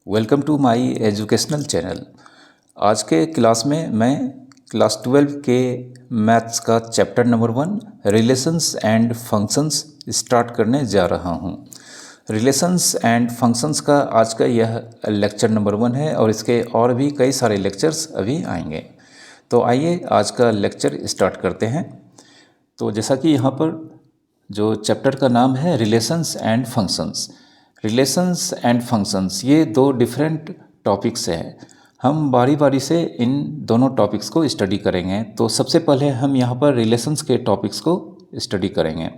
Welcome to my educational channel. आज के class में मैं क्लास 12 के मैथ्स का chapter number 1 relations and functions start करने जा रहा हूं। रिलेशंस एंड फंक्शंस का आज का यह लेक्चर नंबर 1 है और इसके और भी कई सारे लेक्चर्स अभी आएंगे। तो आइए आज का लेक्चर स्टार्ट करते हैं। तो जैसा कि यहाँ पर जो चैप्टर का नाम है relations and functions. Relations and functions ये दो डिफरेंट टॉपिक्स हैं। हम बारी बारी से इन दोनों टॉपिक्स को स्टडी करेंगे। तो सबसे पहले हम यहाँ पर रिलेशंस के टॉपिक्स को स्टडी करेंगे।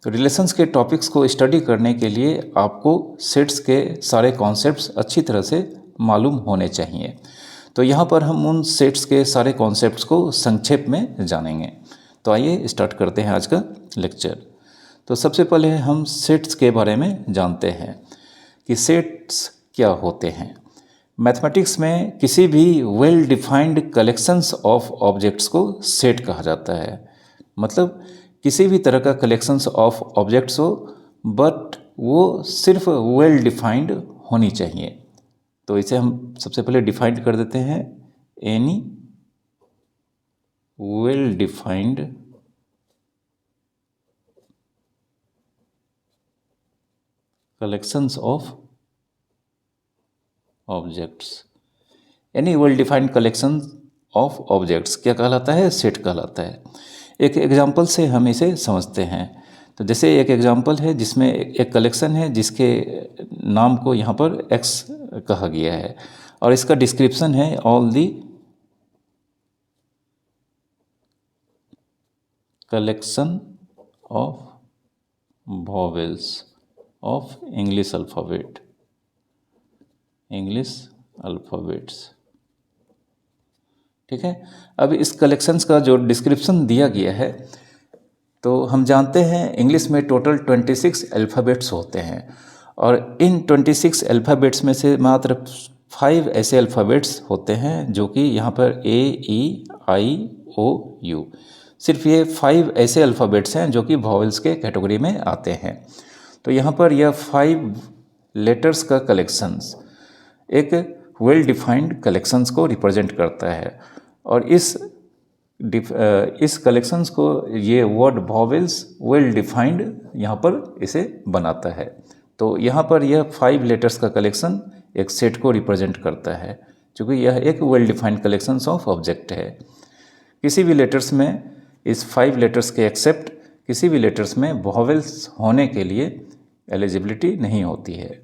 तो रिलेशंस के टॉपिक्स को स्टडी करने के लिए आपको सेट्स के सारे कॉन्सेप्ट्स अच्छी तरह से मालूम होने चाहिए। तो यहाँ पर हम उन सेट्स के सारे कॉन्सेप्ट्स को संक्षेप में जानेंगे। तो आइए स्टार्ट करते हैं आज का लेक्चर। तो सबसे पहले हम सेट्स के बारे में जानते हैं कि सेट्स क्या होते हैं। मैथमेटिक्स में किसी भी well defined collections of objects को सेट कहा जाता है। मतलब किसी भी तरह का कलेक्शंस ऑफ ऑब्जेक्ट्स हो, बट वो सिर्फ वेल डिफाइंड होनी चाहिए। तो इसे हम सबसे पहले डिफाइंड कर देते हैं। Any well defined collections of objects. Any well defined collection of objects क्या कहलाता है? सेट कहलाता है। एक एग्जांपल से हम इसे समझते हैं। तो जैसे एक एग्जांपल है जिसमें एक कलेक्शन है जिसके नाम को यहाँ पर एक्स कहा गया है और इसका डिस्क्रिप्शन है all the collection of vowels of English alphabets. ठीक है। अब इस कलेक्शंस का जो डिस्क्रिप्शन दिया गया है, तो हम जानते हैं इंग्लिश में टोटल 26 अल्फ़ाबेट्स होते हैं और इन 26 अल्फ़ाबेट्स में से मात्र 5 ऐसे अल्फ़ाबेट्स होते हैं जो कि यहाँ पर AEIOU, सिर्फ ये 5 ऐसे अल्फ़ाबेट्स हैं जो कि वॉवेल्स के कैटेगरी में आते हैं। तो यहाँ पर यह 5 लेटर्स का कलेक्शंस एक वेल डिफाइंड कलेक्शंस को रिप्रेजेंट करता है और इस कलेक्शंस को ये वर्ड वॉवेल्स वेल डिफाइंड यहाँ पर इसे बनाता है। तो यहाँ पर यह 5 लेटर्स का कलेक्शन एक सेट को रिप्रेजेंट करता है, क्योंकि यह एक well defined collections of object है। किसी भी लेटर्स में इस 5 लेटर्स के एक्सेप्ट किसी भी लेटर्स में वॉवेल्स होने के लिए एलिजिबिलिटी नहीं होती है।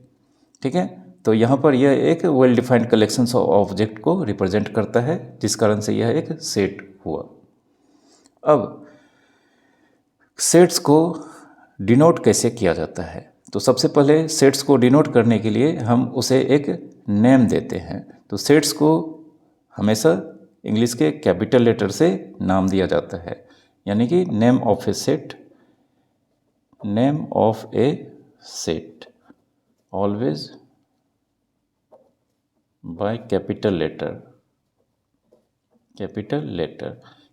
ठीक है। तो यहाँ पर यह एक well defined collections of object को रिप्रेजेंट करता है, जिस कारण से यह एक सेट हुआ। अब सेट्स को डिनोट कैसे किया जाता है? तो सबसे पहले सेट्स को डिनोट करने के लिए हम उसे एक नेम देते हैं। तो सेट्स को हमेशा इंग्लिश के कैपिटल लेटर से नाम दिया जाता है, यानी कि name of a set always by capital letter.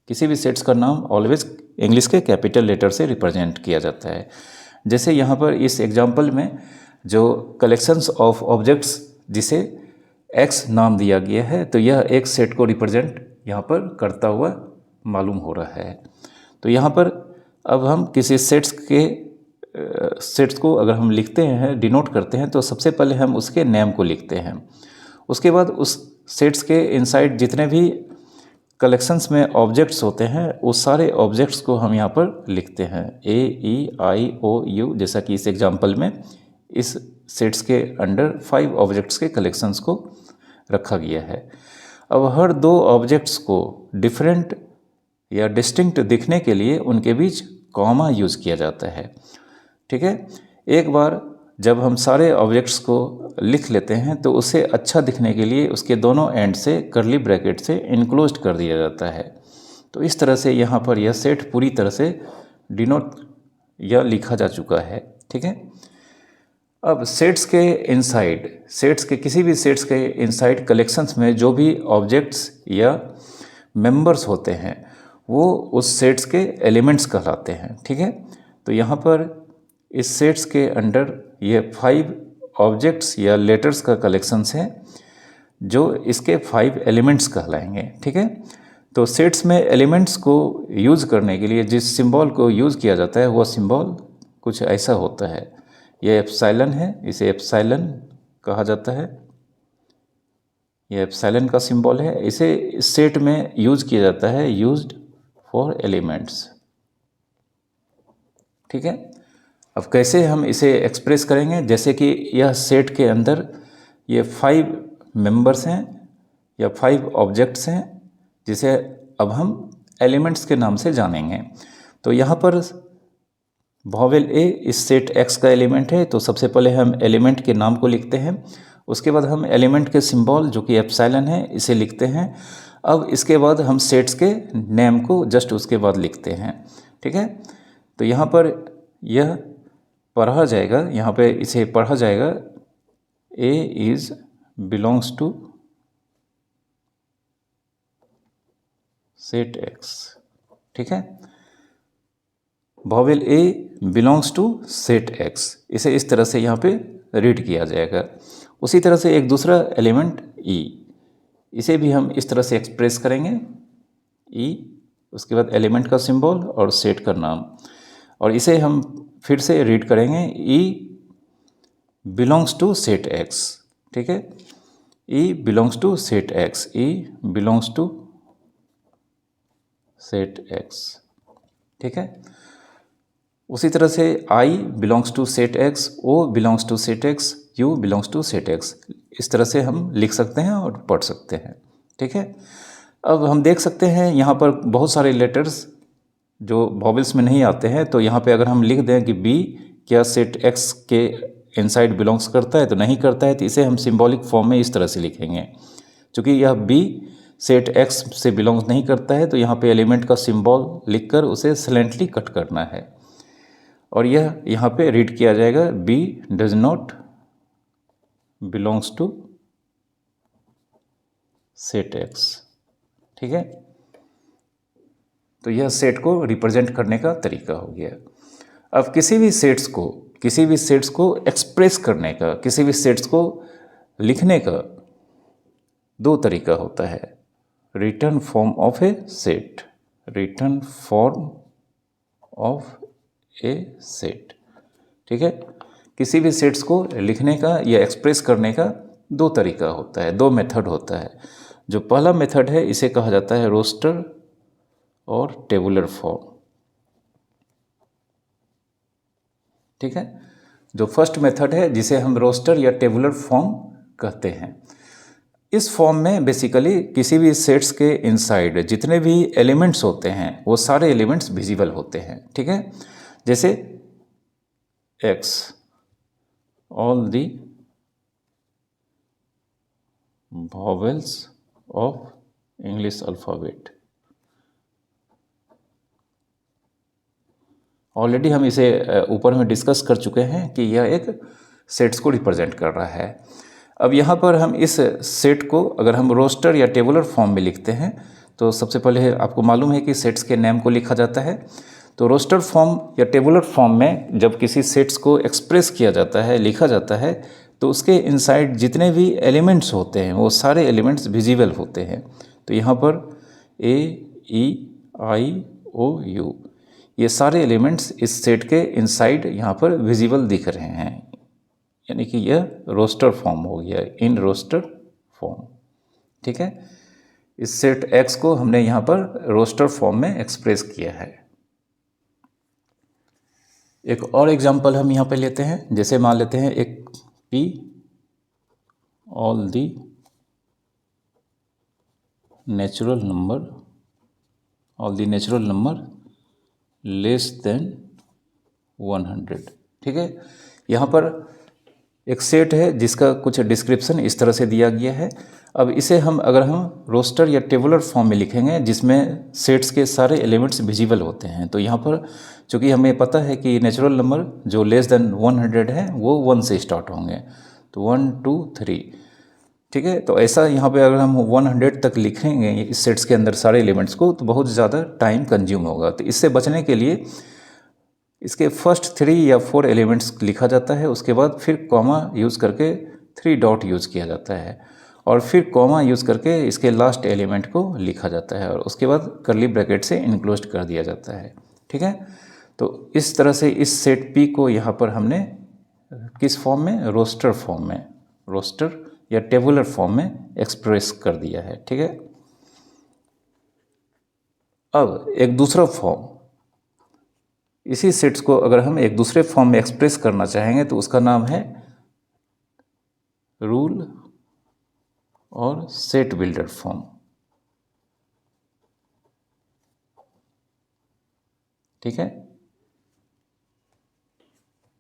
किसी भी सेट्स का नाम ऑलवेज इंग्लिश के कैपिटल लेटर से रिप्रेजेंट किया जाता है। जैसे यहाँ पर इस एग्जांपल में जो कलेक्शंस ऑफ ऑब्जेक्ट्स जिसे एक्स नाम दिया गया है, तो यह एक सेट को रिप्रेजेंट यहाँ पर करता हुआ मालूम हो रहा है। तो यहाँ पर अब हम किसी सेट्स को अगर हम लिखते हैं, डिनोट करते हैं, तो सबसे पहले हम उसके नेम को लिखते हैं। उसके बाद उस सेट्स के इनसाइड जितने भी कलेक्शंस में ऑब्जेक्ट्स होते हैं उस सारे ऑब्जेक्ट्स को हम यहाँ पर लिखते हैं AEIOU। जैसा कि इस एग्जांपल में इस सेट्स के अंडर 5 ऑब्जेक्ट्स के कलेक्शंस को रखा गया है। अब हर 2 ऑब्जेक्ट्स को डिफरेंट या डिस्टिंक्ट दिखने के लिए उनके बीच कॉमा यूज़ किया जाता है। ठीक है। एक बार जब हम सारे ऑब्जेक्ट्स को लिख लेते हैं तो उसे अच्छा दिखने के लिए उसके दोनों एंड से कर्ली ब्रैकेट से इनक्लोज्ड कर दिया जाता है। तो इस तरह से यहाँ पर यह सेट पूरी तरह से डिनोट या लिखा जा चुका है। ठीक है। अब किसी भी सेट्स के इनसाइड कलेक्शंस में जो भी ऑब्जेक्ट्स या मेंबर्स होते हैं वो उस सेट्स के एलिमेंट्स कहलाते हैं। ठीक है। तो यहाँ पर इस सेट्स के अंडर ये 5 ऑब्जेक्ट्स या लेटर्स का कलेक्शंस है जो इसके 5 एलिमेंट्स कहलाएंगे। ठीक है, तो सेट्स में एलिमेंट्स को यूज़ करने के लिए जिस सिंबल को यूज़ किया जाता है वह सिंबल कुछ ऐसा होता है। यह एप्सिलॉन है, इसे एप्सिलॉन कहा जाता है। यह एप्सिलॉन का सिंबल है, इसे इस सेट में यूज़ किया जाता है, यूज्ड फॉर एलिमेंट्स। ठीक है, अब कैसे हम इसे एक्सप्रेस करेंगे, जैसे कि यह सेट के अंदर ये 5 मेंबर्स हैं या 5 ऑब्जेक्ट्स हैं जिसे अब हम एलिमेंट्स के नाम से जानेंगे। तो यहाँ पर वॉवेल ए इस सेट एक्स का एलिमेंट है, तो सबसे पहले हम एलिमेंट के नाम को लिखते हैं, उसके बाद हम एलिमेंट के सिंबल जो कि एप्सिलॉन है इसे लिखते हैं। अब इसके बाद हम सेट्स के नेम को जस्ट उसके बाद लिखते हैं। ठीक है, तो यहाँ पर यह पढ़ा जाएगा, यहाँ पे इसे पढ़ा जाएगा A is belongs to set X. ठीक है, vowel A belongs to set X, इसे इस तरह से यहाँ पे रीड किया जाएगा। उसी तरह से एक दूसरा एलिमेंट ई, इसे भी हम इस तरह से एक्सप्रेस करेंगे, ई उसके बाद एलिमेंट का सिंबल और सेट का नाम, और इसे हम फिर से रीड करेंगे E belongs to set X. ठीक है, E belongs to set X, E belongs to set X. ठीक है, उसी तरह से I belongs to set X, O belongs to set X, U belongs to set X, इस तरह से हम लिख सकते हैं और पढ़ सकते हैं। ठीक है, अब हम देख सकते हैं यहाँ पर बहुत सारे लेटर्स जो वॉवेल्स में नहीं आते हैं, तो यहाँ पे अगर हम लिख दें कि बी क्या सेट एक्स के इनसाइड बिलोंग्स करता है, तो नहीं करता है, तो इसे हम सिंबॉलिक फॉर्म में इस तरह से लिखेंगे। चूँकि यह बी सेट एक्स से बिलोंग्स नहीं करता है, तो यहाँ पे एलिमेंट का सिंबल लिखकर उसे साइलेंटली कट करना है, और यह यहाँ पे रीड किया जाएगा B does not belongs to set X. ठीक है, तो यह सेट को रिप्रेजेंट करने का तरीका हो गया। अब किसी भी सेट्स को एक्सप्रेस करने का, किसी भी सेट्स को लिखने का 2 तरीका होता है, return form of a set, return form of a set. ठीक है, किसी भी सेट्स को लिखने का या एक्सप्रेस करने का 2 तरीका होता है, 2 मेथड होता है। जो पहला मेथड है इसे कहा जाता है रोस्टर और टेबुलर फॉर्म। ठीक है, जो फर्स्ट मेथड है जिसे हम रोस्टर या टेबुलर फॉर्म कहते हैं, इस फॉर्म में बेसिकली किसी भी सेट्स के इनसाइड जितने भी एलिमेंट्स होते हैं वो सारे एलिमेंट्स विजिबल होते हैं। ठीक है, जैसे x, all the vowels of English alphabet. Already हम इसे ऊपर में डिस्कस कर चुके हैं कि यह एक सेट्स को रिप्रेजेंट कर रहा है। अब यहाँ पर हम इस सेट को अगर हम रोस्टर या टेबुलर फॉर्म में लिखते हैं, तो सबसे पहले आपको मालूम है कि सेट्स के नेम को लिखा जाता है। तो रोस्टर फॉर्म या टेबुलर फॉर्म में जब किसी सेट्स को एक्सप्रेस किया जाता है, लिखा जाता है, तो उसके इनसाइड जितने भी एलिमेंट्स होते हैं वो सारे एलिमेंट्स विजिबल होते हैं। तो यहाँ पर ए, ई, आई, ओ, यू, ये सारे एलिमेंट्स इस सेट के इनसाइड यहाँ पर विजिबल दिख रहे हैं, यानी कि यह रोस्टर फॉर्म हो गया, इन रोस्टर फॉर्म। ठीक है, इस सेट एक्स को हमने यहाँ पर रोस्टर फॉर्म में एक्सप्रेस किया है। एक और एग्जांपल हम यहाँ पे लेते हैं, जैसे मान लेते हैं एक P, all the natural number less than 100। ठीक है, यहाँ पर एक सेट है जिसका कुछ डिस्क्रिप्शन इस तरह से दिया गया है। अब इसे हम अगर हम रोस्टर या टेबुलर फॉर्म में लिखेंगे जिसमें सेट्स के सारे एलिमेंट्स विजिबल होते हैं, तो यहाँ पर चूँकि हमें पता है कि नेचुरल नंबर जो लेस देन 100 है वो 1 से स्टार्ट होंगे, तो 1 2 3। ठीक है, तो ऐसा यहाँ पे अगर हम 100 तक लिखेंगे इस सेट्स के अंदर सारे एलिमेंट्स को, तो बहुत ज़्यादा टाइम कंज्यूम होगा। तो इससे बचने के लिए इसके फर्स्ट 3 या 4 एलिमेंट्स लिखा जाता है, उसके बाद फिर कॉमा यूज़ करके 3 डॉट यूज़ किया जाता है और फिर कॉमा यूज़ करके इसके लास्ट एलिमेंट को लिखा जाता है और उसके बाद कर्ली ब्रैकेट से इनक्लोज कर दिया जाता है। ठीक है, तो इस तरह से इस सेट पी को यहाँ पर हमने किस फॉर्म में, रोस्टर फॉर्म में, रोस्टर या टेबुलर फॉर्म में एक्सप्रेस कर दिया है। ठीक है, अब एक दूसरा फॉर्म, इसी सेट्स को अगर हम एक दूसरे फॉर्म में एक्सप्रेस करना चाहेंगे तो उसका नाम है रूल और सेट बिल्डर फॉर्म। ठीक है,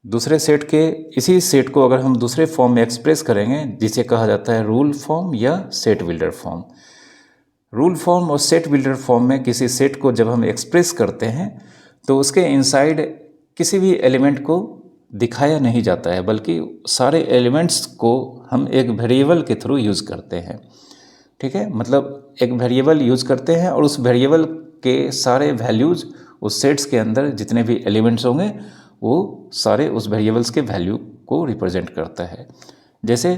दूसरे सेट के इसी सेट को अगर हम दूसरे फॉर्म में एक्सप्रेस करेंगे जिसे कहा जाता है रूल फॉर्म या set builder form. Rule form और सेट बिल्डर फॉर्म में किसी सेट को जब हम एक्सप्रेस करते हैं तो उसके इनसाइड किसी भी एलिमेंट को दिखाया नहीं जाता है, बल्कि सारे एलिमेंट्स को हम एक वेरिएबल के थ्रू यूज़ करते हैं। ठीक है, मतलब एक वेरिएबल यूज़ करते हैं और उस वेरिएबल के सारे वैल्यूज़ उस सेट्स के अंदर जितने भी एलिमेंट्स होंगे वो सारे उस वेरिएबल्स के वैल्यू को रिप्रेजेंट करता है। जैसे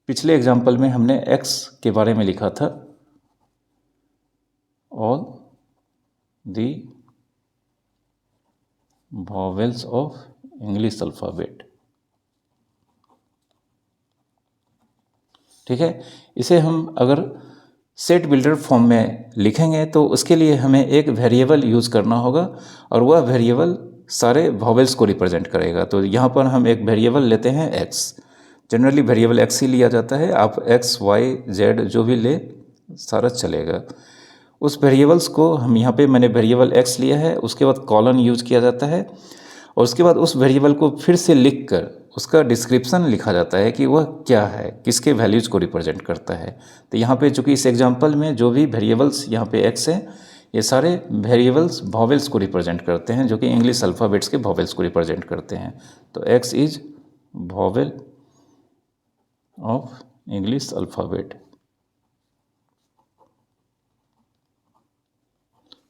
पिछले एग्जाम्पल में हमने x के बारे में लिखा था, all the vowels of English alphabet. ठीक है, इसे हम अगर सेट बिल्डर फॉर्म में लिखेंगे तो उसके लिए हमें एक वेरिएबल यूज़ करना होगा और वह वेरिएबल सारे वॉवेल्स को रिप्रेजेंट करेगा। तो यहाँ पर हम एक वेरिएबल लेते हैं x, जनरली वेरिएबल x ही लिया जाता है, आप x, y, z जो भी ले सारा चलेगा। उस वेरिएबल्स को हम यहाँ पे मैंने वेरिएबल x लिया है, उसके बाद कॉलन यूज़ किया जाता है और उसके बाद उस वेरिएबल को फिर से लिख कर उसका डिस्क्रिप्शन लिखा जाता है कि वह क्या है, किसके वैल्यूज़ को रिप्रेजेंट करता है। तो यहाँ पे चूँकि इस एग्जांपल में जो भी वेरिएबल्स यहाँ पे x है, ये सारे वेरिएबल्स वॉवेल्स को रिप्रेजेंट करते हैं, जो कि इंग्लिश अल्फ़ाबेट्स के वॉवेल्स को रिप्रेजेंट करते हैं। तो x is vowel of English alphabet.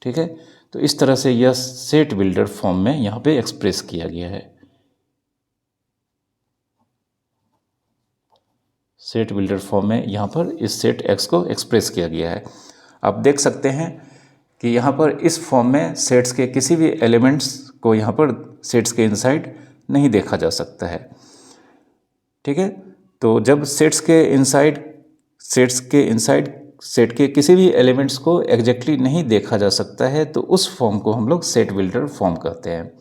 ठीक है, तो इस तरह से यह सेट बिल्डर फॉर्म में यहाँ पे एक्सप्रेस किया गया है। सेट बिल्डर फॉर्म में यहाँ पर इस सेट x को एक्सप्रेस किया गया है। आप देख सकते हैं कि यहाँ पर इस फॉर्म में सेट्स के किसी भी एलिमेंट्स को यहाँ पर सेट्स के इनसाइड नहीं देखा जा सकता है। ठीक है, तो जब सेट्स के इनसाइड सेट के किसी भी एलिमेंट्स को एग्जैक्टली नहीं देखा जा सकता है तो उस फॉर्म को हम लोग सेट बिल्डर फॉर्म कहते हैं।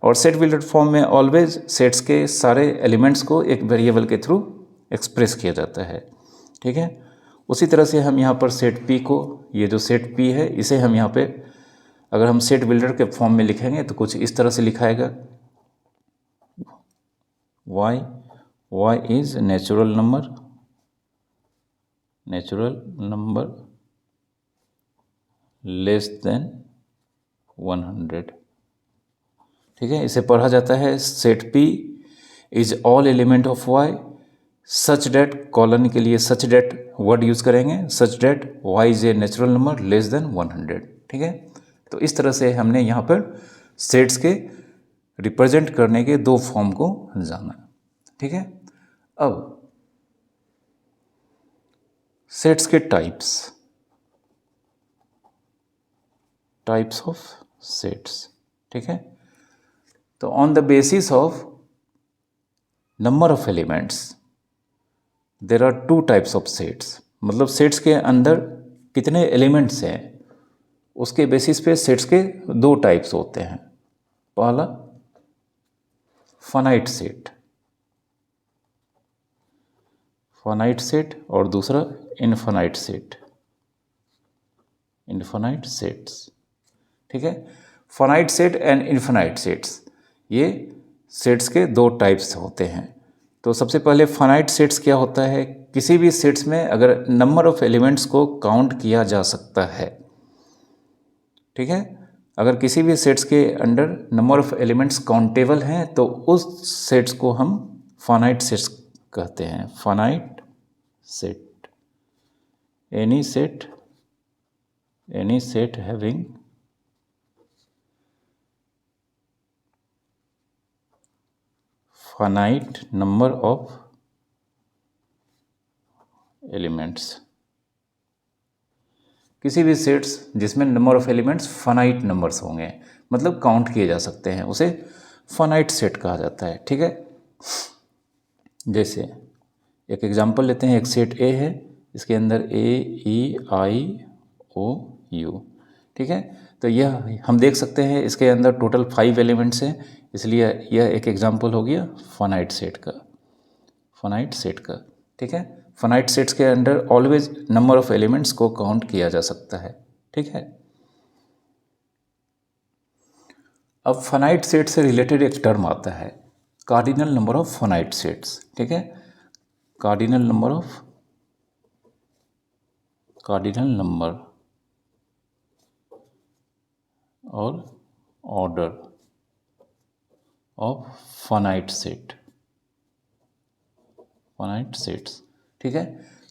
और सेट बिल्डर फॉर्म में ऑलवेज सेट्स के सारे एलिमेंट्स को एक वेरिएबल के थ्रू एक्सप्रेस किया जाता है। ठीक है, उसी तरह से हम यहाँ पर सेट पी को, ये जो सेट पी है इसे हम यहाँ पे अगर हम सेट बिल्डर के फॉर्म में लिखेंगे तो कुछ इस तरह से लिखाएगा, y is natural number less than 100। ठीक है, इसे पढ़ा जाता है set p is all element of y such that, colon के लिए सच डेट वर्ड यूज़ करेंगे, such that y is a natural number less than 100। ठीक है, तो इस तरह से हमने यहाँ पर सेट्स के रिप्रेजेंट करने के दो फॉर्म को जाना। ठीक है, अब सेट्स के टाइप्स ऑफ सेट्स। ठीक है, तो on the basis of number of elements there are 2 types of sets, मतलब सेट्स के अंदर कितने एलिमेंट्स हैं उसके बेसिस पे सेट्स के 2 टाइप्स होते हैं। पहला फाइनाइट सेट और दूसरा इनफाइनाइट सेट्स। ठीक है, finite set and infinite sets, ये सेट्स के 2 टाइप्स होते हैं। तो सबसे पहले फाइनाइट सेट्स क्या होता है, किसी भी सेट्स में अगर नंबर ऑफ एलिमेंट्स को काउंट किया जा सकता है। ठीक है, अगर किसी भी सेट्स के under number of elements countable हैं तो उस सेट्स को हम फाइनाइट सेट्स कहते हैं। Finite set, any set having finite number of elements. किसी भी सेट्स जिसमें number of elements finite numbers होंगे, मतलब काउंट किए जा सकते हैं, उसे फाइनाइट सेट कहा जाता है। ठीक है, जैसे एक एग्जांपल लेते हैं, एक सेट ए है, इसके अंदर ए ई आई ओ यू। ठीक है, तो यह हम देख सकते हैं इसके अंदर टोटल 5 एलिमेंट्स हैं, इसलिए यह एक एग्जांपल हो गया फाइनाइट सेट का, फाइनाइट सेट का। ठीक है, फाइनाइट सेट्स के under always number of elements को काउंट किया जा सकता है। ठीक है, अब फाइनाइट सेट से रिलेटेड एक टर्म आता है, cardinal number of finite sets. ठीक है, कार्डिनल नंबर और ऑर्डर ऑफ फाइनाइट सेट्स। ठीक है,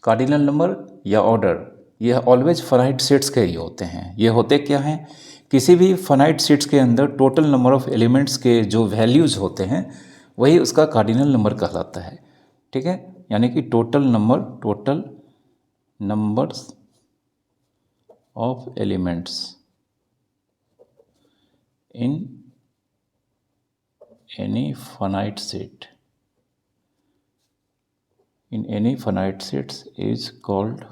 कार्डिनल नंबर या ऑर्डर यह ऑलवेज फाइनाइट सेट्स के ही होते हैं। ये होते क्या हैं, किसी भी फाइनाइट सेट्स के अंदर टोटल नंबर ऑफ एलिमेंट्स के जो वैल्यूज़ होते हैं वही उसका कार्डिनल नंबर कहलाता है। ठीक है, यानी कि total numbers of elements in any finite sets is called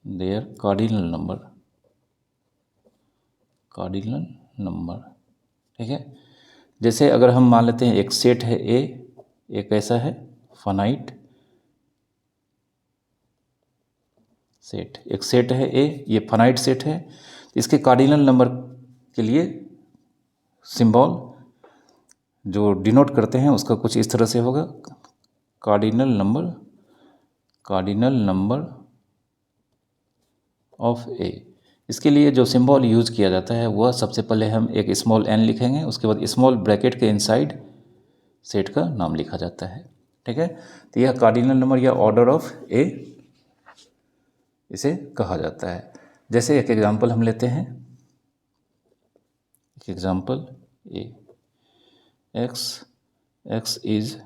their cardinal number. ठीक है, जैसे अगर हम मान लेते हैं एक सेट है ए, एक ऐसा है फाइनाइट सेट, एक सेट है ए, ये फाइनाइट सेट है, इसके कार्डिनल नंबर के लिए सिंबल जो डिनोट करते हैं उसका कुछ इस तरह से होगा, कार्डिनल नंबर ऑफ ए। इसके लिए जो सिंबल यूज किया जाता है वह सबसे पहले हम एक स्मॉल n लिखेंगे, उसके बाद स्मॉल ब्रैकेट के इनसाइड सेट का नाम लिखा जाता है। ठीक है, तो यह कार्डिनल नंबर या ऑर्डर ऑफ ए इसे कहा जाता है। जैसे एक एग्जांपल हम लेते हैं, example A, x is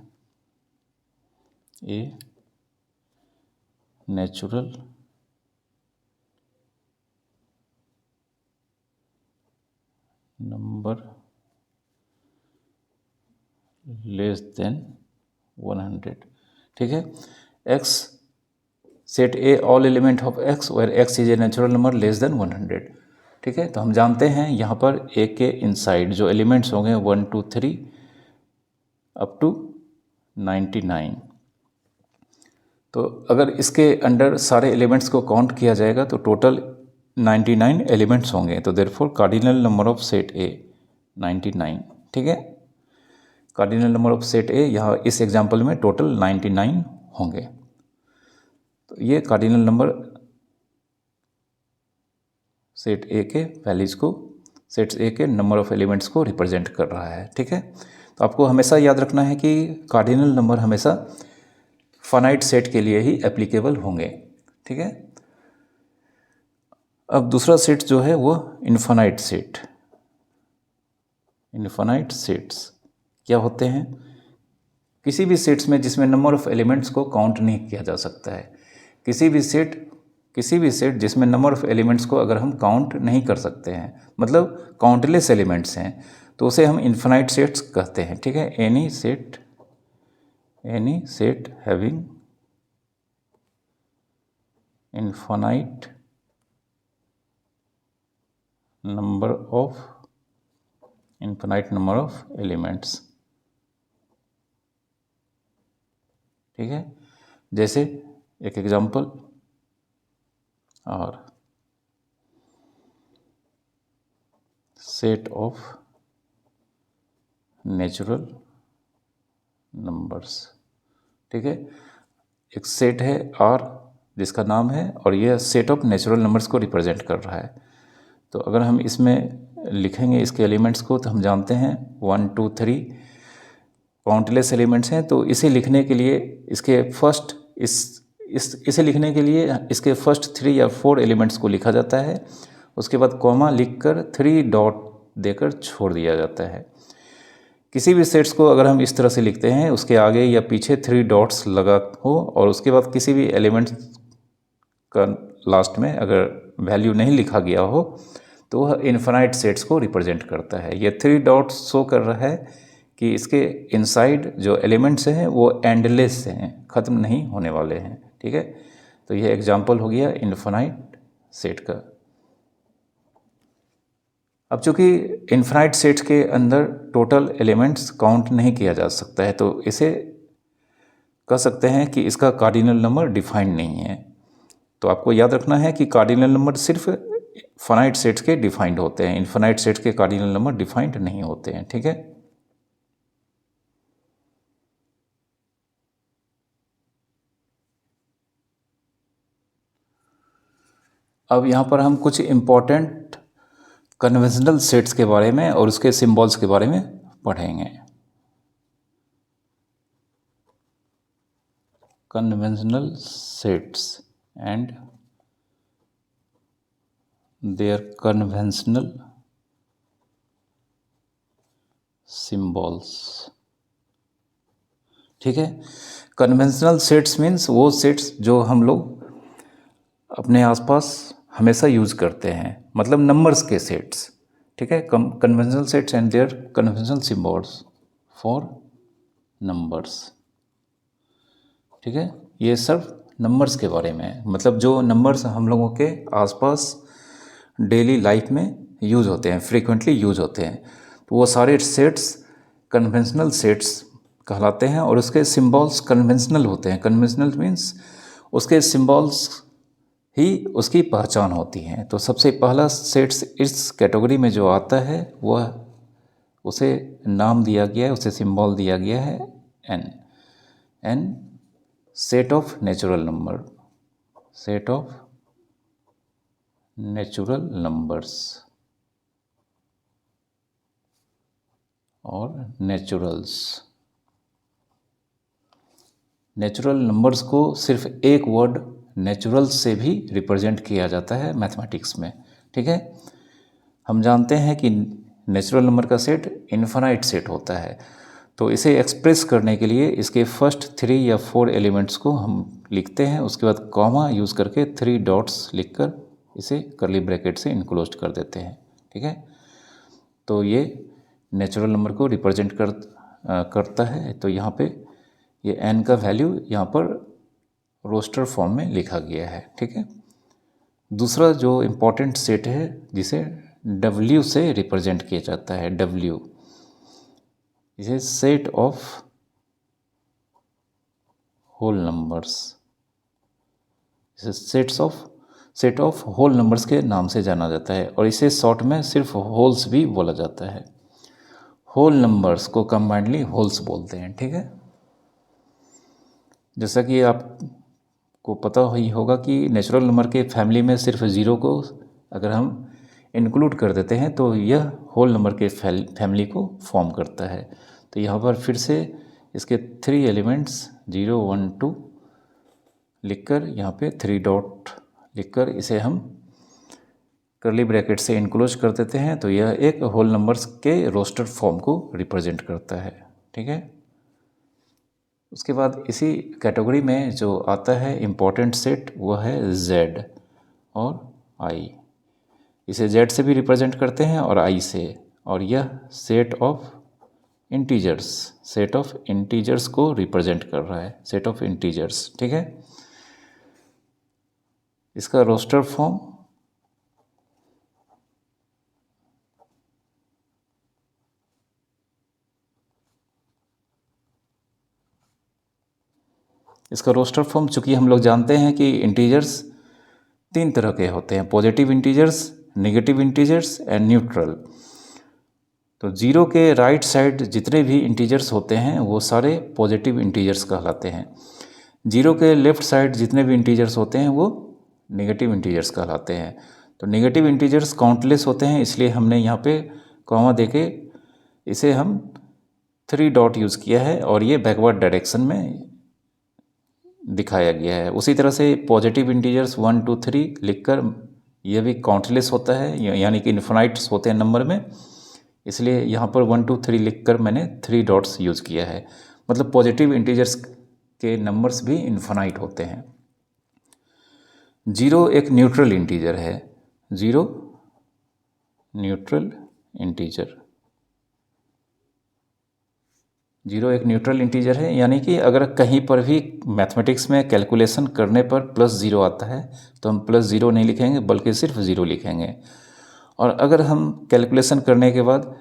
a natural number less than 100। ठीक है, x set A all element of x where x is a natural number less than 100। ठीक है, तो हम जानते हैं यहाँ पर a के इनसाइड जो एलिमेंट्स होंगे 1 2 3 अप टू 99। तो अगर इसके अंडर सारे एलिमेंट्स को काउंट किया जाएगा तो टोटल 99 एलिमेंट्स होंगे, तो therefore cardinal number of set ए 99। ठीक है, कार्डिनल नंबर ऑफ सेट ए यहाँ इस एग्जांपल में टोटल 99 होंगे। तो ये कार्डिनल नंबर सेट ए के वैल्यूज को, सेट्स ए के नंबर ऑफ एलिमेंट्स को रिप्रेजेंट कर रहा है। ठीक है, तो आपको हमेशा याद रखना है कि कार्डिनल नंबर हमेशा फाइनाइट सेट के लिए ही एप्लीकेबल होंगे। ठीक है, अब दूसरा सेट जो है वो इनफाइनाइट सेट्स क्या होते हैं, किसी भी सेट्स में जिसमें नंबर ऑफ एलिमेंट्स को काउंट नहीं किया जा सकता है। किसी भी सेट जिसमें नंबर ऑफ एलिमेंट्स को अगर हम काउंट नहीं कर सकते हैं, मतलब काउंटलेस एलिमेंट्स हैं, तो उसे हम इनफाइनाइट सेट्स कहते हैं। ठीक है, any set having infinite number of elements. ठीक है, जैसे एक एग्जांपल, और सेट ऑफ नेचुरल नंबर्स। ठीक है, एक सेट है R जिसका नाम है, और यह सेट ऑफ नेचुरल नंबर्स को रिप्रेजेंट कर रहा है। तो अगर हम इसमें लिखेंगे इसके एलिमेंट्स को, तो हम जानते हैं 1 2 3 काउंटलेस एलिमेंट्स हैं। तो इसे लिखने के लिए इसे लिखने के लिए इसके फर्स्ट 3 या 4 एलिमेंट्स को लिखा जाता है, उसके बाद कॉमा लिखकर 3 डॉट देकर छोड़ दिया जाता है। किसी भी सेट्स को अगर हम इस तरह से लिखते हैं, उसके आगे या पीछे 3 डॉट्स लगा हो और उसके बाद किसी भी एलिमेंट का लास्ट में अगर वैल्यू नहीं लिखा गया हो तो वह इन्फिनाइट सेट्स को रिप्रेजेंट करता है। ये 3 डॉट्स शो कर रहा है कि इसके इनसाइड जो एलिमेंट्स हैं वो एंडलेस हैं, ख़त्म नहीं होने वाले हैं। ठीक है, तो यह एग्जांपल हो गया इन्फिनाइट सेट का। अब चूंकि इन्फिनाइट सेट्स के अंदर टोटल एलिमेंट्स काउंट नहीं किया जा सकता है, तो इसे कह सकते हैं कि इसका कार्डिनल नंबर डिफाइंड नहीं है। तो आपको याद रखना है कि कार्डिनल नंबर सिर्फ फाइनाइट सेट्स के डिफाइंड होते हैं, इन्फिनाइट सेट्स के कार्डिनल नंबर डिफाइंड नहीं होते हैं। ठीक है, अब यहाँ पर हम कुछ इम्पोर्टेंट कन्वेंशनल सेट्स के बारे में और उसके सिंबल्स के बारे में पढ़ेंगे। Conventional sets and their conventional symbols. ठीक है, कन्वेंशनल सेट्स मीन्स वो सेट्स जो हम लोग अपने आसपास हमेशा यूज़ करते हैं, मतलब नंबर्स के सेट्स। ठीक है, conventional sets and their conventional symbols for numbers. ठीक है, ये सब नंबर्स के बारे में है, मतलब जो नंबर्स हम लोगों के आसपास डेली लाइफ में यूज़ होते हैं, फ्रीक्वेंटली यूज़ होते हैं, तो वो सारे सेट्स कन्वेंशनल सेट्स कहलाते हैं और उसके सिंबल्स कन्वेंशनल होते हैं। कन्वेंशनल मीन्स उसके सिंबल्स ही उसकी पहचान होती हैं। तो सबसे पहला सेट्स इस कैटेगरी में जो आता है वह उसे नाम दिया गया है, उसे सिंबल दिया गया है N. N set of natural number, set of natural numbers और नेचुरल्स। नेचुरल नंबर्स को सिर्फ एक वर्ड नेचुरल से भी रिप्रेजेंट किया जाता है मैथमेटिक्स में। ठीक है, हम जानते हैं कि नेचुरल नंबर का सेट इन्फिनाइट सेट होता है, तो इसे एक्सप्रेस करने के लिए इसके फर्स्ट 3 या 4 एलिमेंट्स को हम लिखते हैं, उसके बाद कॉमा यूज़ करके 3 डॉट्स लिखकर इसे कर्ली ब्रैकेट से इनक्लोज कर देते हैं। ठीक है, तो ये नेचुरल नंबर को रिप्रेजेंट करता है। तो यहाँ पे ये एन का वैल्यू यहाँ पर रोस्टर फॉर्म में लिखा गया है। ठीक है, दूसरा जो इम्पोर्टेंट सेट है जिसे डब्ल्यू से रिप्रेजेंट किया जाता है, डब्ल्यू इसे सेट ऑफ होल नंबर्स, इसे सेट ऑफ होल नंबर्स के नाम से जाना जाता है और इसे शॉर्ट में सिर्फ होल्स भी बोला जाता है। होल नंबर्स को कंबाइंडली होल्स बोलते हैं। ठीक है, जैसा कि आपको पता ही होगा कि नेचुरल नंबर के फैमिली में सिर्फ ज़ीरो को अगर हम इंक्लूड कर देते हैं तो यह होल नंबर के फैमिली को फॉर्म करता है। तो यहाँ पर फिर से इसके 3 एलिमेंट्स 0 1 2 लिखकर यहाँ पे 3 डॉट लिखकर इसे हम कर्ली ब्रैकेट से इनक्लोज कर देते हैं, तो यह एक होल नंबर्स के रोस्टर फॉर्म को रिप्रेजेंट करता है। ठीक है, उसके बाद इसी कैटेगरी में जो आता है इम्पोर्टेंट सेट वह है Z और I। इसे Z से भी रिप्रेजेंट करते हैं और I से, और यह सेट ऑफ इंटीजर्स को रिप्रेजेंट कर रहा है, सेट ऑफ इंटीजर्स। ठीक है, इसका रोस्टर फॉर्म चूँकि हम लोग जानते हैं कि इंटीजर्स 3 तरह के होते हैं, positive integers, negative integers and neutral. तो 0 के राइट साइड जितने भी इंटीजर्स होते हैं वो सारे पॉजिटिव इंटीजर्स कहलाते हैं। 0 के लेफ़्ट साइड जितने भी इंटीजर्स होते हैं वो नेगेटिव इंटीजर्स कहलाते हैं। तो नेगेटिव इंटीजर्स काउंटलेस होते हैं, इसलिए हमने यहाँ पे कॉमा देके इसे हम 3 डॉट यूज़ किया है और ये बैकवर्ड डायरेक्शन में दिखाया गया है। उसी तरह से पॉजिटिव इंटीजर्स 1 2 3 लिखकर यह भी काउंटलेस होता है, यानी कि इन्फिनाइट्स होते हैं नंबर में, इसलिए यहाँ पर 1 2 3 लिख कर मैंने 3 डॉट्स यूज़ किया है। मतलब पॉजिटिव इंटीजर्स के नंबर्स भी इन्फिनाइट होते हैं। 0 एक न्यूट्रल इंटीजर है। 0 न्यूट्रल इंटीजर। 0 एक न्यूट्रल इंटीजर है, यानी कि अगर कहीं पर भी मैथमेटिक्स में कैलकुलेशन करने पर +0 आता है तो हम +0 नहीं लिखेंगे बल्कि सिर्फ 0 लिखेंगे। और अगर हम कैलकुलेशन करने के बाद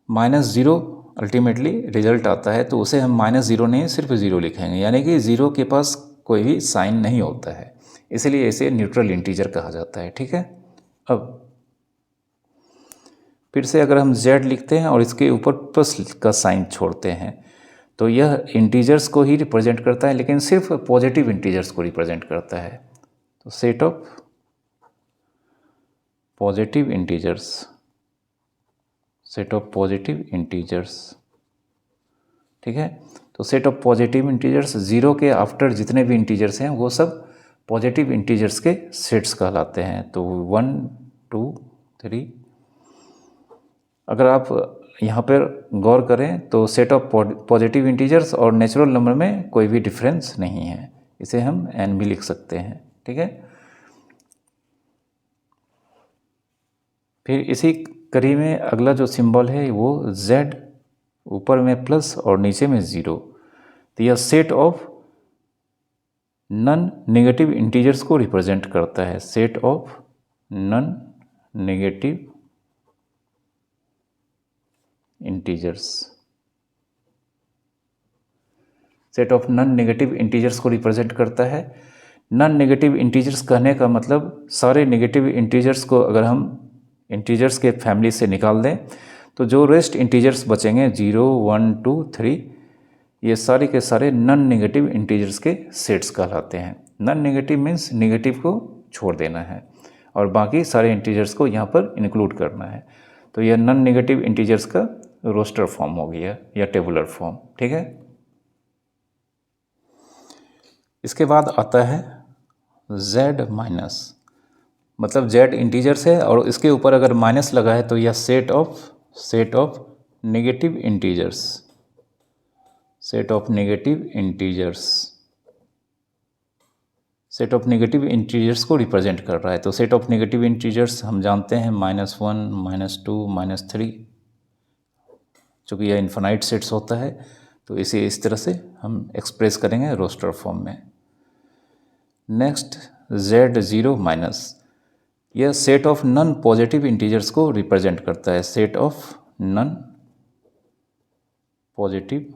-0 अल्टीमेटली रिजल्ट आता है तो उसे हम -0 नहीं सिर्फ 0 लिखेंगे, यानी कि 0 के पास कोई भी साइन नहीं होता है, इसलिए इसे न्यूट्रल इंटीजर कहा जाता है। ठीक है। अब फिर से अगर हम z लिखते हैं और इसके ऊपर प्लस का साइन छोड़ते हैं तो यह इंटीजर्स को ही रिप्रेजेंट करता है, लेकिन सिर्फ पॉजिटिव इंटीजर्स को रिप्रेजेंट करता है। तो set of positive integers, set of positive integers. ठीक है। तो सेट ऑफ पॉजिटिव इंटीजर्स, 0 के आफ्टर जितने भी इंटीजर्स हैं वो सब पॉजिटिव इंटीजर्स के सेट्स कहलाते हैं। तो 1 2 3। अगर आप यहाँ पर गौर करें तो सेट ऑफ पॉजिटिव इंटीजर्स और नेचुरल नंबर में कोई भी डिफरेंस नहीं है, इसे हम n भी लिख सकते हैं। ठीक है। फिर इसी कड़ी में अगला जो सिंबल है वो z, ऊपर में प्लस और नीचे में 0। तो यह set of non negative integers को रिप्रेजेंट करता है। Set of non negative integers, set of non negative integers को रिप्रेजेंट करता है। नॉन नेगेटिव इंटीजर्स कहने का मतलब सारे नेगेटिव इंटीजर्स को अगर हम इंटीजर्स के फैमिली से निकाल दें तो जो रेस्ट इंटीजर्स बचेंगे 0 1 2 3, ये सारे के सारे नॉन नेगेटिव इंटीजर्स के सेट्स कहलाते हैं। नॉन नेगेटिव मीन्स नेगेटिव को छोड़ देना है और बाकी सारे इंटीजर्स को यहाँ पर इंक्लूड करना है। तो यह नॉन नेगेटिव इंटीजर्स का रोस्टर फॉर्म हो गया या टेबुलर फॉर्म। ठीक है। इसके बाद आता है z माइनस, मतलब z इंटीजर्स है और इसके ऊपर अगर माइनस लगा है तो यह set of negative integers, set of negative integers, set of negative integers को रिप्रेजेंट कर रहा है। तो सेट ऑफ नेगेटिव इंटीजर्स हम जानते हैं -1 -2 -3, चूँकि यह इन्फिनाइट सेट्स होता है तो इसे इस तरह से हम एक्सप्रेस करेंगे रोस्टर फॉर्म में। नेक्स्ट z0 माइनस, यह set of non positive integers को रिप्रेजेंट करता है। Set of non positive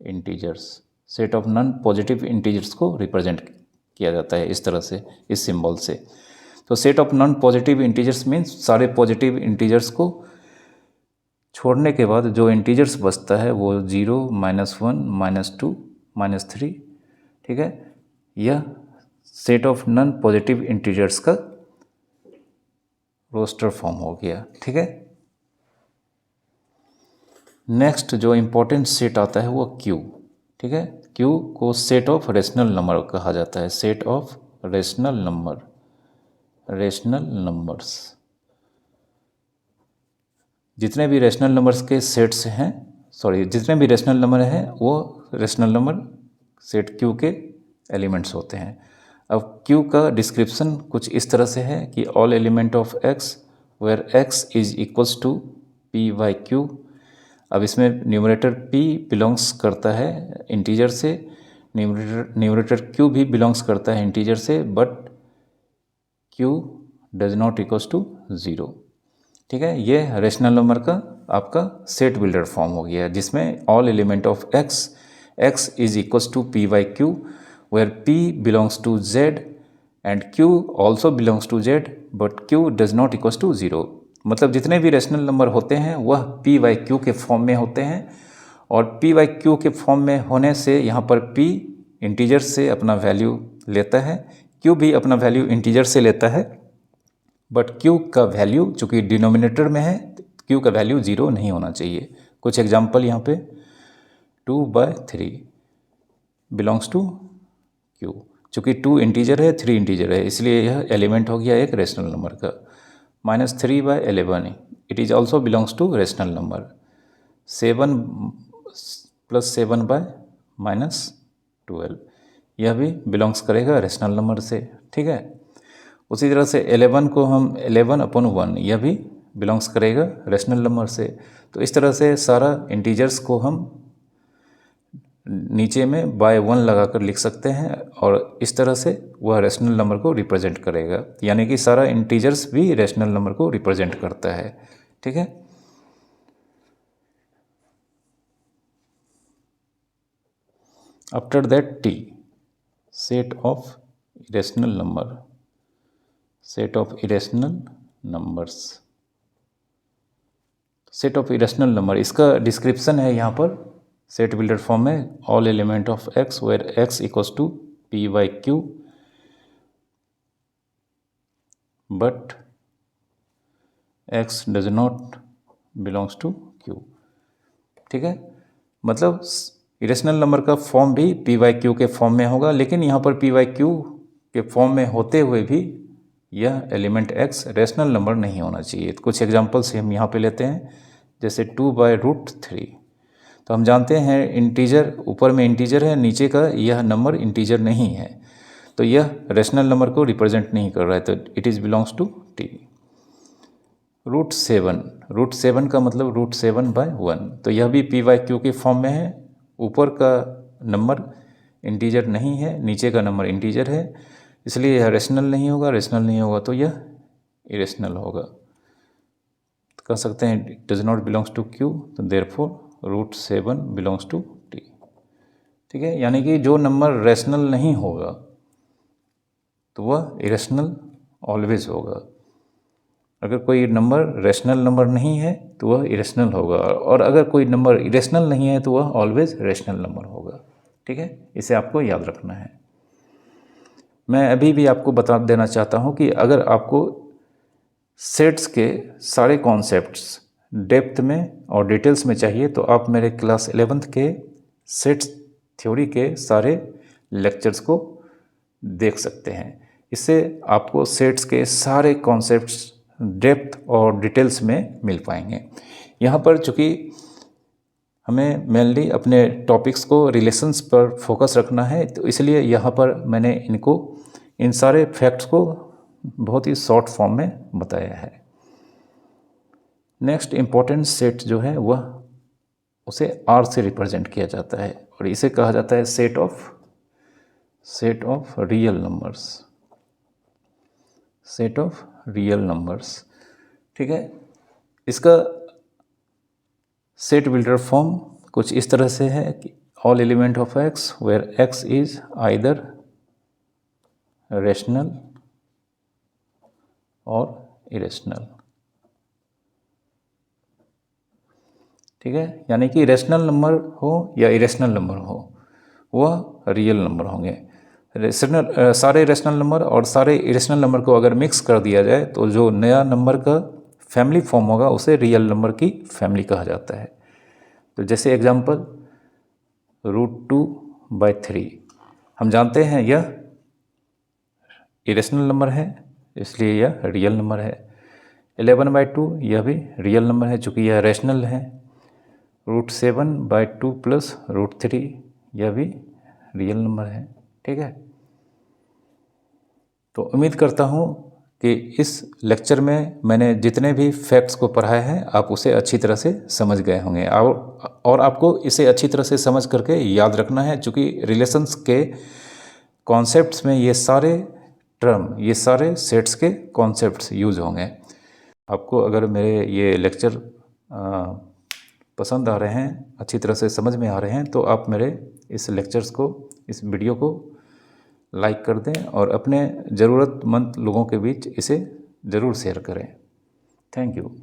integers, set of non positive integers को रिप्रेजेंट किया जाता है इस तरह से, इस सिंबल से। तो set of non positive integers means सारे पॉजिटिव इंटीजर्स को छोड़ने के बाद जो इंटीजर्स बचता है वो 0 -1 -2 -3। ठीक है। यह set of non positive integers का रोस्टर फॉर्म हो गया। ठीक है। नेक्स्ट जो इम्पोर्टेंट सेट आता है वो Q। ठीक है। Q को सेट ऑफ रेशनल नंबर कहा जाता है। Set of rational number, rational numbers, जितने भी रेशनल नंबर्स के सेट्स हैं, जितने भी रेशनल नंबर हैं वो रेशनल नंबर सेट Q के एलिमेंट्स होते हैं। अब Q का डिस्क्रिप्शन कुछ इस तरह से है कि all element of X where X is equals to P/Q। अब इसमें न्यूमरेटर P बिलोंग्स करता है इंटीजर से, न्यूमरेटर Q भी बिलोंग्स करता है इंटीजर से, but Q does not equals to 0। ठीक है। ये रेशनल नंबर का आपका सेट बिल्डर फॉर्म हो गया जिसमें all element of X is equals to P/Q where P belongs to Z and Q also belongs to Z but Q does not equals to 0। मतलब जितने भी रेशनल नंबर होते हैं वह P/Q के फॉर्म में होते हैं और P/Q के फॉर्म में होने से यहाँ पर P इंटीजर से अपना वैल्यू लेता है, Q भी अपना वैल्यू इंटीजर से लेता है, बट Q का वैल्यू चूँकि डिनोमिनेटर में है Q का वैल्यू 0 नहीं होना चाहिए। कुछ एग्जांपल यहाँ पे 2/3 बिलोंग्स टू Q, चूँकि 2 इंटीजर है 3 इंटीजर है इसलिए यह एलिमेंट हो गया एक रेशनल नंबर का। -3/11 it is also belongs to rational number. 7 + 7/-12 यह भी बिलोंग्स करेगा रेशनल नंबर से, ठीक है। उसी तरह से 11 को हम 11/1 यह भी बिलोंग्स करेगा रेशनल नंबर से। तो इस तरह से सारा इंटीजर्स को हम नीचे में बाय 1 लगाकर लिख सकते हैं और इस तरह से वह रेशनल नंबर को रिप्रेजेंट करेगा, यानी कि सारा इंटीजर्स भी रेशनल नंबर को रिप्रेजेंट करता है, ठीक है। After that T set of irrational number, set of irrational numbers, set of irrational number इसका डिस्क्रिप्शन है यहाँ पर सेट बिल्डर फॉर्म में। All element of x where x equals to p/q but x does not belongs to q, ठीक है। मतलब irrational number का form भी p/q के फॉर्म में होगा, लेकिन यहाँ पर p/q के फॉर्म में होते हुए भी यह एलिमेंट x रेशनल नंबर नहीं होना चाहिए। कुछ एग्जांपल्स हम यहाँ पे लेते हैं, जैसे 2/√3। तो हम जानते हैं इंटीजर ऊपर में इंटीजर है, नीचे का यह नंबर इंटीजर नहीं है, तो यह रेशनल नंबर को रिप्रेजेंट नहीं कर रहा है, तो it is belongs to T। √7 का मतलब √7/1, तो यह भी p/q के फॉर्म में है। ऊपर का नंबर इंटीजर नहीं है, नीचे का नंबर इंटीजर है, इसलिए यह रेशनल नहीं होगा। रेशनल नहीं होगा तो यह इरेशनल होगा। तो कह सकते हैं it does not belongs to Q, तो देयरफॉर √7 बिलोंग्स टू T, ठीक है। यानी कि जो नंबर रेशनल नहीं होगा तो वह इरेशनल ऑलवेज होगा। अगर कोई नंबर रेशनल नंबर नहीं है तो वह इरेशनल होगा, और अगर कोई नंबर इरेशनल नहीं है तो वह ऑलवेज रेशनल नंबर होगा, ठीक है। इसे आपको याद रखना है। मैं अभी भी आपको बता देना चाहता हूँ कि अगर आपको सेट्स के सारे कॉन्सेप्ट्स डेप्थ में और डिटेल्स में चाहिए तो आप मेरे क्लास 11th के सेट्स थ्योरी के सारे लेक्चर्स को देख सकते हैं। इससे आपको सेट्स के सारे कॉन्सेप्ट्स डेप्थ और डिटेल्स में मिल पाएंगे। यहाँ पर चूँकि हमें मेनली अपने टॉपिक्स को रिलेशंस पर फोकस रखना है, तो इसलिए यहाँ पर मैंने इन सारे फैक्ट्स को बहुत ही शॉर्ट फॉर्म में बताया है। नेक्स्ट इम्पोर्टेंट सेट जो है वह उसे R से रिप्रेजेंट किया जाता है, और इसे कहा जाता है set of real numbers, set of real numbers, ठीक है। इसका सेट बिल्डर फॉर्म कुछ इस तरह से है कि all element of x where x is either rational और इरेशनल, ठीक है। यानी कि रेशनल नंबर हो या इरेशनल नंबर हो वह रियल नंबर होंगे। सारे रेशनल नंबर और सारे इरेशनल नंबर को अगर मिक्स कर दिया जाए तो जो नया नंबर का फैमिली फॉर्म होगा उसे रियल नंबर की फैमिली कहा जाता है। तो जैसे एग्जांपल √2/3 हम जानते हैं यह इरेशनल नंबर है, इसलिए यह रियल नंबर है। 11/2 यह भी रियल नंबर है चूँकि यह रेशनल है। √7/2 + √3 यह भी रियल नंबर है, ठीक है। तो उम्मीद करता हूँ कि इस लेक्चर में मैंने जितने भी फैक्ट्स को पढ़ाया है आप उसे अच्छी तरह से समझ गए होंगे, और आपको इसे अच्छी तरह से समझ करके याद रखना है, चूँकि रिलेशंस के कॉन्सेप्ट्स में ये सारे टर्म, ये सारे सेट्स के कॉन्सेप्ट्स यूज होंगे। आपको अगर मेरे ये लेक्चर पसंद आ रहे हैं, अच्छी तरह से समझ में आ रहे हैं, तो आप मेरे इस लेक्चर्स को, इस वीडियो को लाइक कर दें और अपने ज़रूरतमंद लोगों के बीच इसे ज़रूर शेयर करें। Thank you.